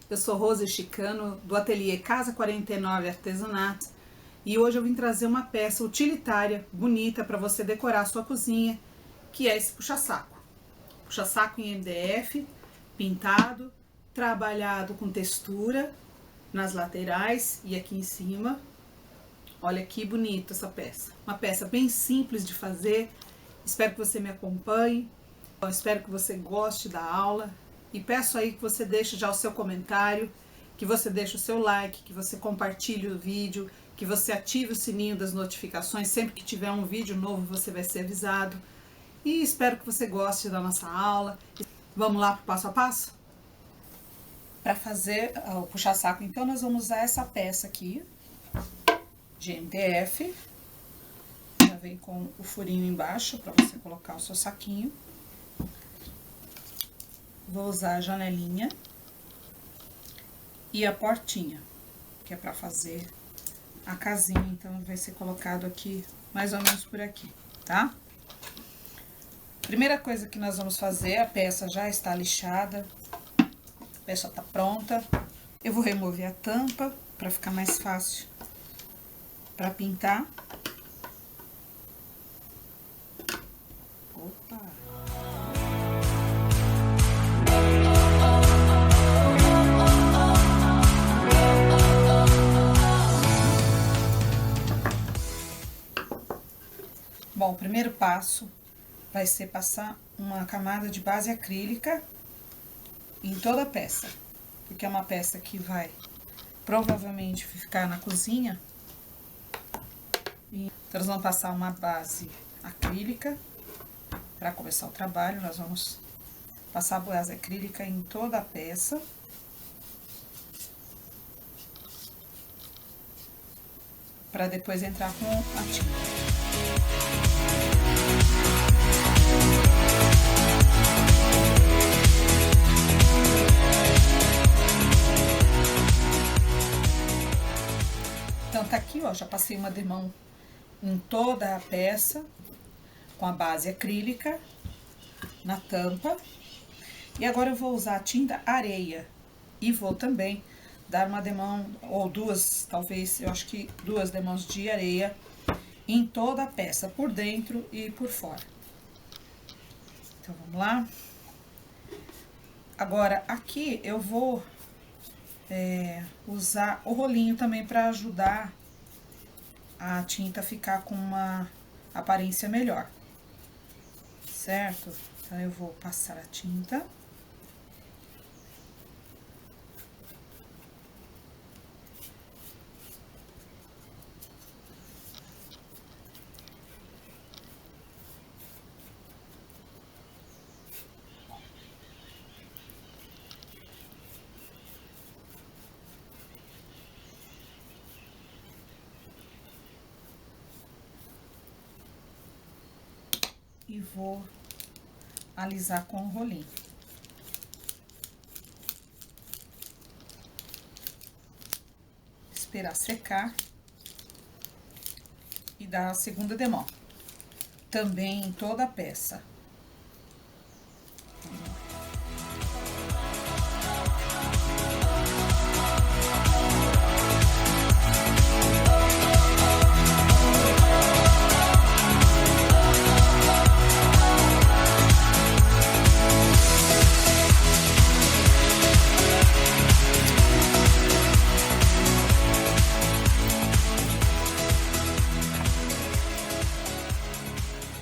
Eu sou Rose Chicano, do ateliê Casa 49 Artesanato, e hoje eu vim trazer uma peça utilitária, bonita, para você decorar a sua cozinha, que é esse puxa-saco. Puxa-saco em MDF, pintado, trabalhado com textura nas laterais e aqui em cima. Olha que bonita essa peça. Uma peça bem simples de fazer. Espero que você me acompanhe. Eu espero que você goste da aula. E peço aí que você deixe já o seu comentário, que você deixe o seu like, que você compartilhe o vídeo, que você ative o sininho das notificações. Sempre que tiver um vídeo novo você vai ser avisado. E espero que você goste da nossa aula. Vamos lá para o passo a passo? Para fazer o puxa-saco, então, nós vamos usar essa peça aqui de MDF. Já vem com o furinho embaixo para você colocar o seu saquinho. Vou usar a janelinha e a portinha, que é para fazer a casinha. Então, vai ser colocado aqui, mais ou menos por aqui, tá? Primeira coisa que nós vamos fazer, a peça já está lixada, a peça está pronta. Eu vou remover a tampa para ficar mais fácil para pintar. Opa! Bom, o primeiro passo vai ser passar uma camada de base acrílica em toda a peça, porque é uma peça que vai provavelmente ficar na cozinha. Então, nós vamos passar uma base acrílica para começar o trabalho. Nós vamos passar a base acrílica em toda a peça. Para depois entrar com a tinta. Então, tá aqui, ó, já passei uma demão em toda a peça, com a base acrílica, na tampa. E agora eu vou usar a tinta areia, e vou também dar uma demão, ou duas, talvez, eu acho que 2 demãos de areia, em toda a peça, por dentro e por fora. Então, vamos lá. Agora, aqui eu vou usar o rolinho também para ajudar a tinta a ficar com uma aparência melhor, certo? Então, eu vou passar a tinta. E vou alisar com o rolinho. Esperar secar e dar a segunda demão. Também em toda a peça.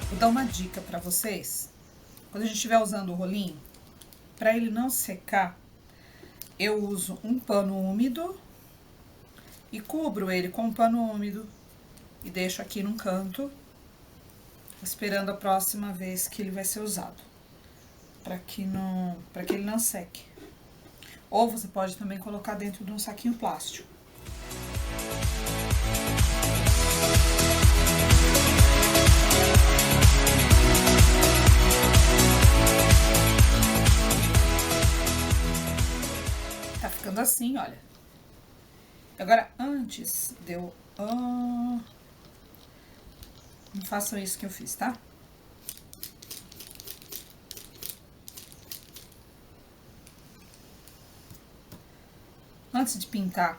Vou dar uma dica para vocês. Quando a gente estiver usando o rolinho, para ele não secar, eu uso um pano úmido e cubro ele com um pano úmido e deixo aqui num canto, esperando a próxima vez que ele vai ser usado, para que ele não seque. Ou você pode também colocar dentro de um saquinho plástico. Tá ficando assim, olha. Agora, antes de eu... não façam isso que eu fiz, tá? Antes de pintar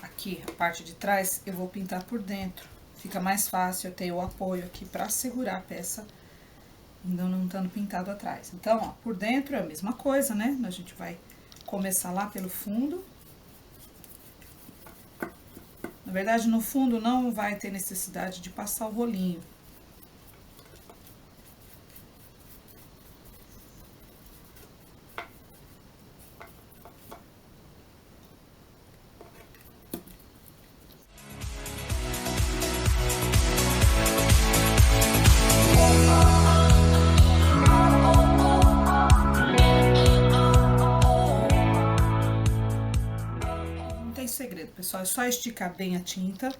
aqui a parte de trás, eu vou pintar por dentro. Fica mais fácil eu ter o apoio aqui pra segurar a peça, ainda não estando pintado atrás. Então, ó, por dentro é a mesma coisa, né? A gente vai começar lá pelo fundo. Na verdade, no fundo não vai ter necessidade de passar o rolinho. Segredo, pessoal, é só esticar bem a tinta,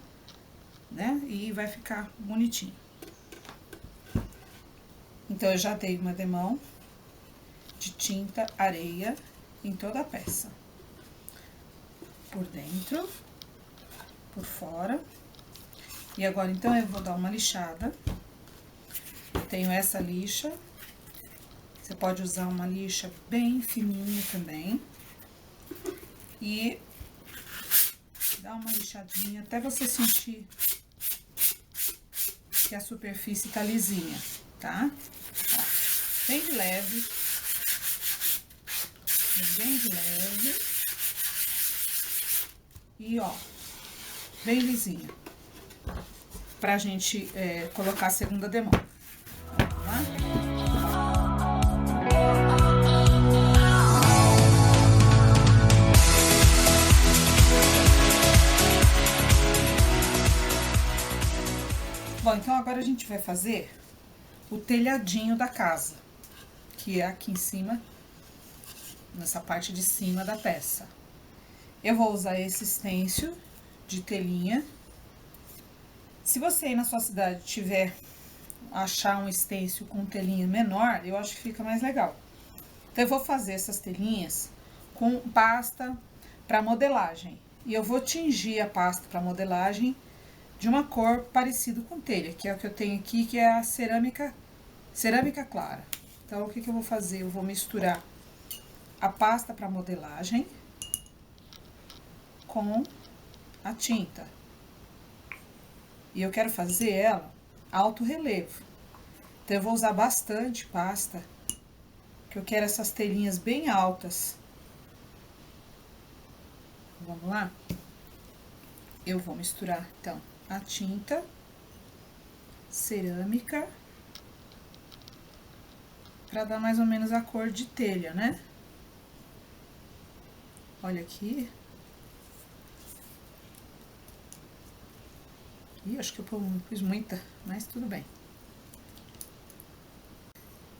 né? E vai ficar bonitinho. Então, eu já dei uma demão de tinta areia em toda a peça. Por dentro, por fora. E agora, então, eu vou dar uma lixada. Eu tenho essa lixa. Você pode usar uma lixa bem fininha também. E dá uma lixadinha até você sentir que a superfície tá lisinha, tá? Ó, bem de leve. Bem de leve. E, ó, bem lisinha. Pra gente colocar a segunda demão. Vamos lá? Bom, então agora a gente vai fazer o telhadinho da casa, que é aqui em cima, nessa parte de cima da peça. Eu vou usar esse stencil de telinha. Se você aí na sua cidade achar um stencil com telinha menor, eu acho que fica mais legal. Então, eu vou fazer essas telinhas com pasta para modelagem. E eu vou tingir a pasta para modelagem de uma cor parecida com telha, que é o que eu tenho aqui, que é a cerâmica clara. Então, o que eu vou fazer? Eu vou misturar a pasta para modelagem com a tinta. E eu quero fazer ela alto relevo. Então, eu vou usar bastante pasta, que eu quero essas telinhas bem altas. Vamos lá? Eu vou misturar, então, a tinta cerâmica para dar mais ou menos a cor de telha, né? Olha aqui. Ih, acho que eu pus muita, mas tudo bem.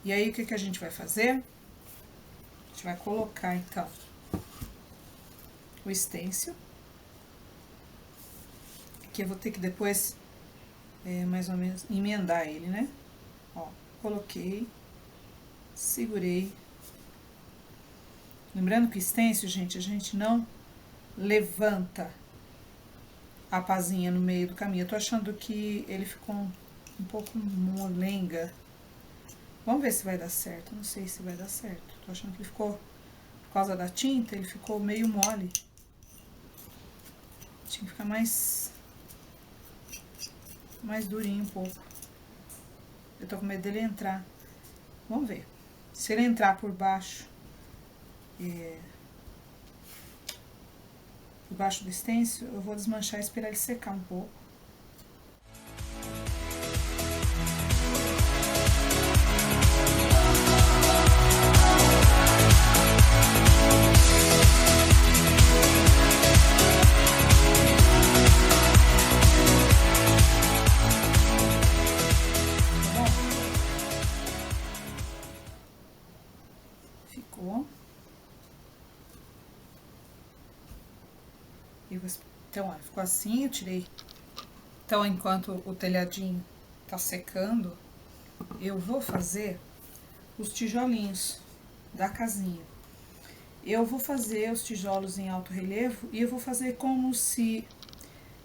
E aí, o que a gente vai fazer? A gente vai colocar, então, o stencil. Que eu vou ter que depois, mais ou menos, emendar ele, né? Ó, coloquei, segurei. Lembrando que o stencil, gente, a gente não levanta a pazinha no meio do caminho. Eu tô achando que ele ficou um pouco molenga. Vamos ver se vai dar certo. Eu não sei se vai dar certo. Tô achando que ele ficou, por causa da tinta, ele ficou meio mole. Tinha que ficar mais durinho um pouco. Eu tô com medo dele entrar. Vamos ver. Se ele entrar por baixo, por baixo do stencil, eu vou desmanchar e esperar ele secar um pouco. Então, olha, ficou assim, eu tirei. Então, enquanto o telhadinho tá secando, eu vou fazer os tijolinhos da casinha. Eu vou fazer os tijolos em alto relevo e eu vou fazer como se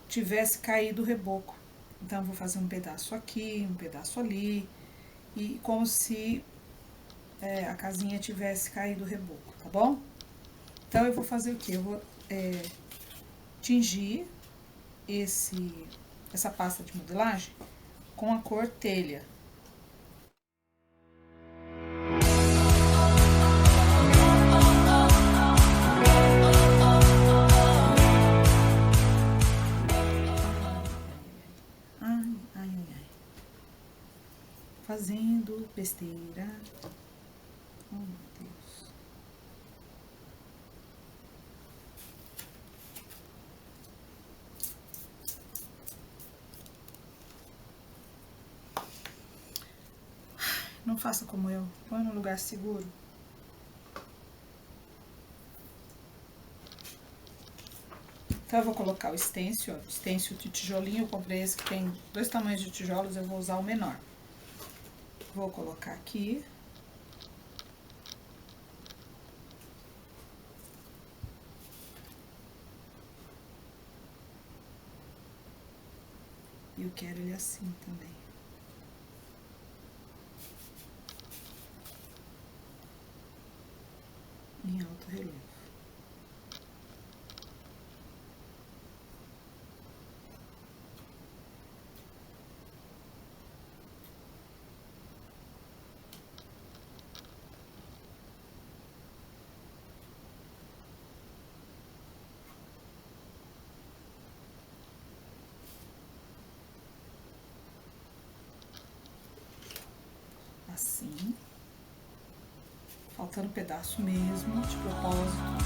tivesse caído o reboco. Então, eu vou fazer um pedaço aqui, um pedaço ali, e como se a casinha tivesse caído o reboco, tá bom? Então, eu vou fazer o quê? Eu vou tingir essa pasta de modelagem com a cor telha. Fazendo besteira. Oh, meu Deus. Não faça como eu. Põe no lugar seguro. Então, eu vou colocar o stencil, ó. Stencil de tijolinho. Eu comprei esse que tem 2 tamanhos de tijolos. Eu vou usar o menor. Vou colocar aqui. E eu quero ele assim também. Em alto relevo. Assim, faltando pedaço mesmo, de propósito.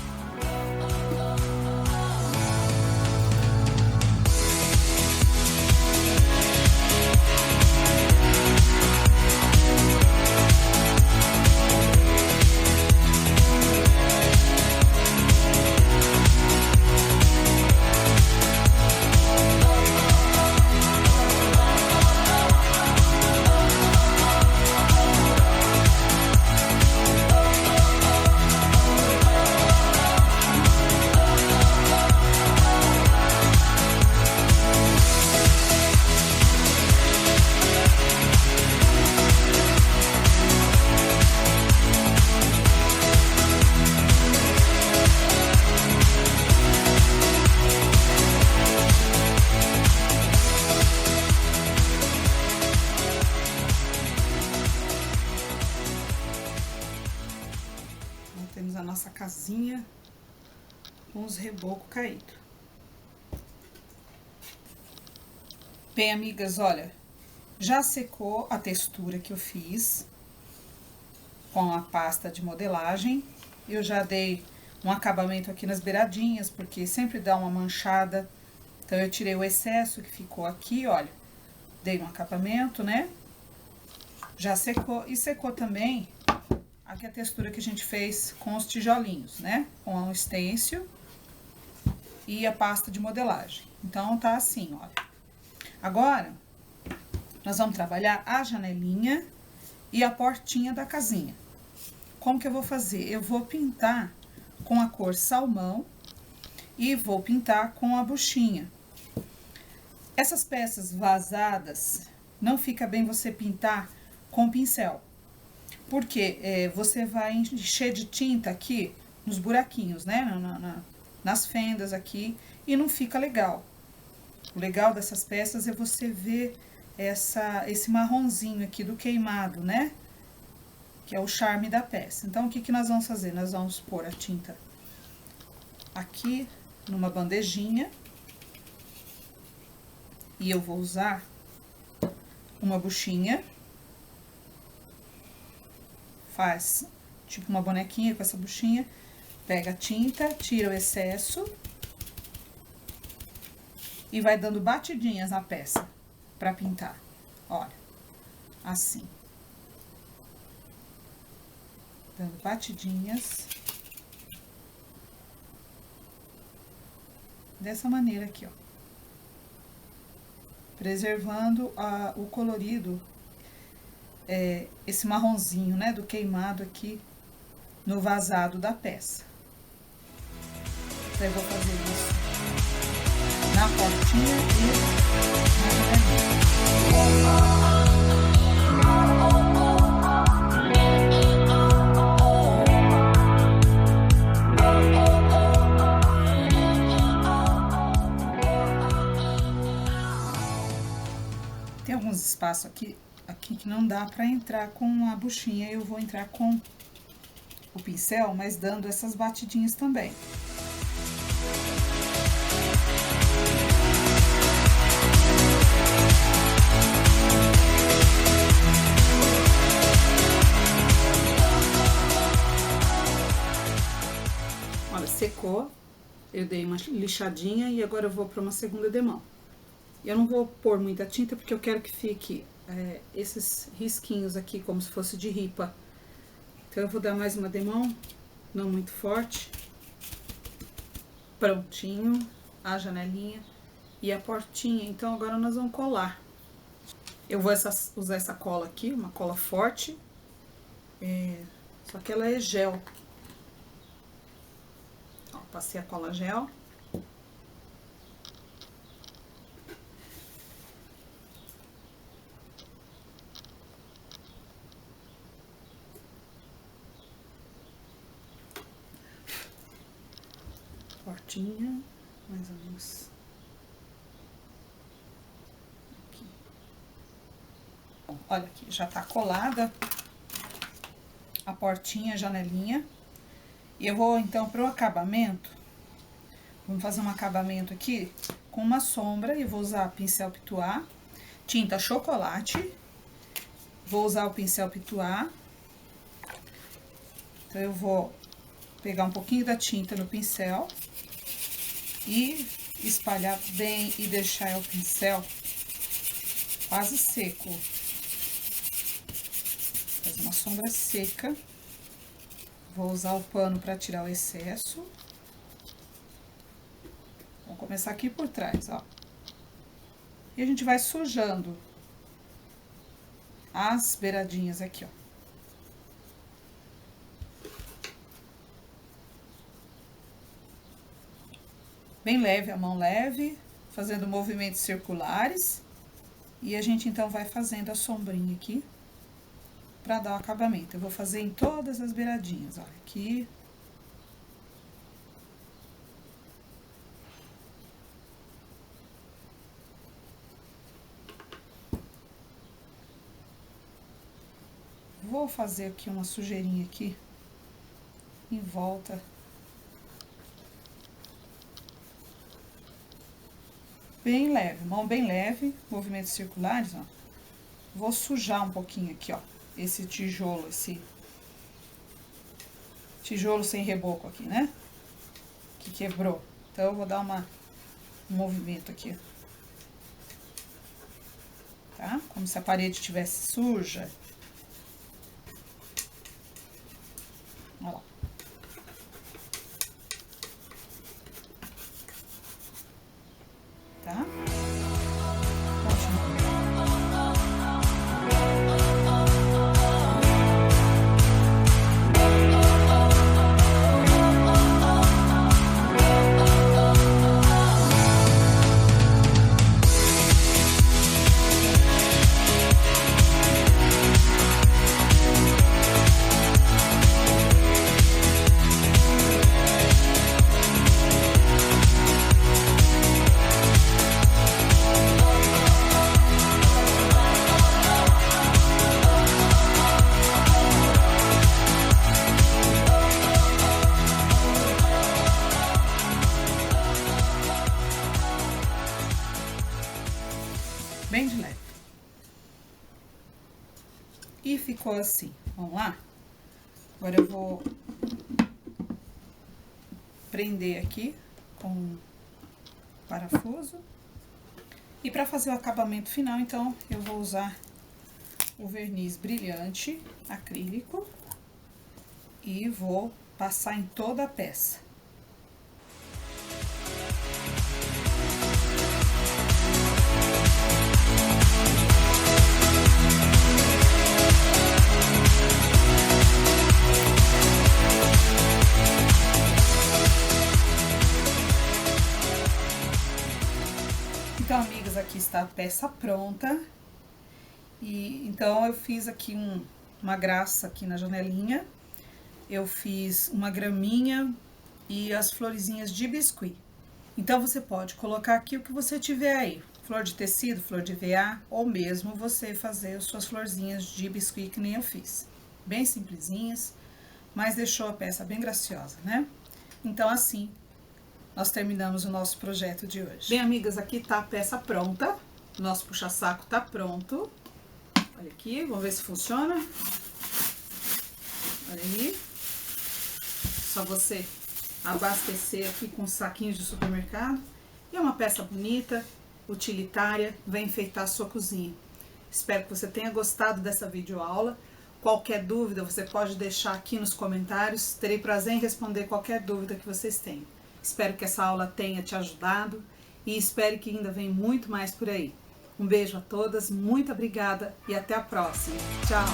Temos a nossa casinha com os rebocos caídos. Bem, amigas, olha, já secou a textura que eu fiz com a pasta de modelagem. Eu já dei um acabamento aqui nas beiradinhas, porque sempre dá uma manchada. Então, eu tirei o excesso que ficou aqui, olha. Dei um acabamento, né? Já secou. E secou também aqui a textura que a gente fez com os tijolinhos, né? Com o stencil e a pasta de modelagem. Então, tá assim, olha. Agora, nós vamos trabalhar a janelinha e a portinha da casinha. Como que eu vou fazer? Eu vou pintar com a cor salmão e vou pintar com a buchinha. Essas peças vazadas, não fica bem você pintar com pincel. Porque você vai encher de tinta aqui nos buraquinhos, né? Nas fendas aqui, e não fica legal. O legal dessas peças é você ver esse marronzinho aqui do queimado, né? Que é o charme da peça. Então, o que nós vamos fazer? Nós vamos pôr a tinta aqui numa bandejinha. E eu vou usar uma buchinha. Faz tipo uma bonequinha com essa buchinha, pega a tinta, tira o excesso e vai dando batidinhas na peça pra pintar. Olha, assim. Dando batidinhas. Dessa maneira aqui, ó. Preservando o colorido. Esse marronzinho, né, do queimado aqui no vazado da peça. Então, eu vou fazer isso na portinha e na janelinha. espaço aqui que não dá pra entrar com a buchinha, eu vou entrar com o pincel, mas dando essas batidinhas também. Olha, secou, eu dei uma lixadinha e agora eu vou para uma segunda demão. Eu não vou pôr muita tinta porque eu quero que fique esses risquinhos aqui como se fosse de ripa. Então eu vou dar mais uma demão, não muito forte. Prontinho, a janelinha e a portinha. Então agora nós vamos colar. Eu vou usar essa cola aqui, uma cola forte, só que ela é gel. Ó, passei a cola gel. Portinha, mais ou menos. Aqui. Bom, olha aqui, já tá colada a portinha, a janelinha. E eu vou, então, pro acabamento, vamos fazer um acabamento aqui com uma sombra. Eu vou usar pincel Pituá, tinta chocolate. Vou usar o pincel Pituá. Então, eu vou pegar um pouquinho da tinta no pincel e espalhar bem e deixar o pincel quase seco. Fazer uma sombra seca. Vou usar o pano para tirar o excesso. Vou começar aqui por trás, ó. E a gente vai sujando as beiradinhas aqui, ó. Bem leve, a mão leve, fazendo movimentos circulares. E a gente, então, vai fazendo a sombrinha aqui, pra dar o acabamento. Eu vou fazer em todas as beiradinhas, olha, aqui. Vou fazer aqui uma sujeirinha aqui, em volta. Bem leve, mão bem leve, movimentos circulares, ó. Vou sujar um pouquinho aqui, ó, esse tijolo, tijolo sem reboco aqui, né? Que quebrou. Então, eu vou dar um movimento aqui. Tá? Como se a parede estivesse suja. Olha lá. Tá? Bem de leve. E ficou assim. Vamos lá? Agora eu vou prender aqui com parafuso. E para fazer o acabamento final, então, eu vou usar o verniz brilhante acrílico e vou passar em toda a peça. Então, amigas, aqui está a peça pronta. E então eu fiz aqui uma graça aqui na janelinha. Eu fiz uma graminha e as florezinhas de biscuit. Então você pode colocar aqui o que você tiver aí. flor de tecido, flor de EVA, ou mesmo você fazer as suas florzinhas de biscuit que nem eu fiz. Bem simplesinhas, mas deixou a peça bem graciosa, né? Então assim, nós terminamos o nosso projeto de hoje. Bem, amigas, aqui tá a peça pronta. Nosso puxa-saco tá pronto. Olha aqui, vamos ver se funciona. Olha aí. Só você abastecer aqui com saquinhos de supermercado. E é uma peça bonita, utilitária, vai enfeitar a sua cozinha. Espero que você tenha gostado dessa videoaula. Qualquer dúvida você pode deixar aqui nos comentários. Terei prazer em responder qualquer dúvida que vocês tenham. Espero que essa aula tenha te ajudado e espero que ainda venha muito mais por aí. Um beijo a todas, muito obrigada e até a próxima. Tchau!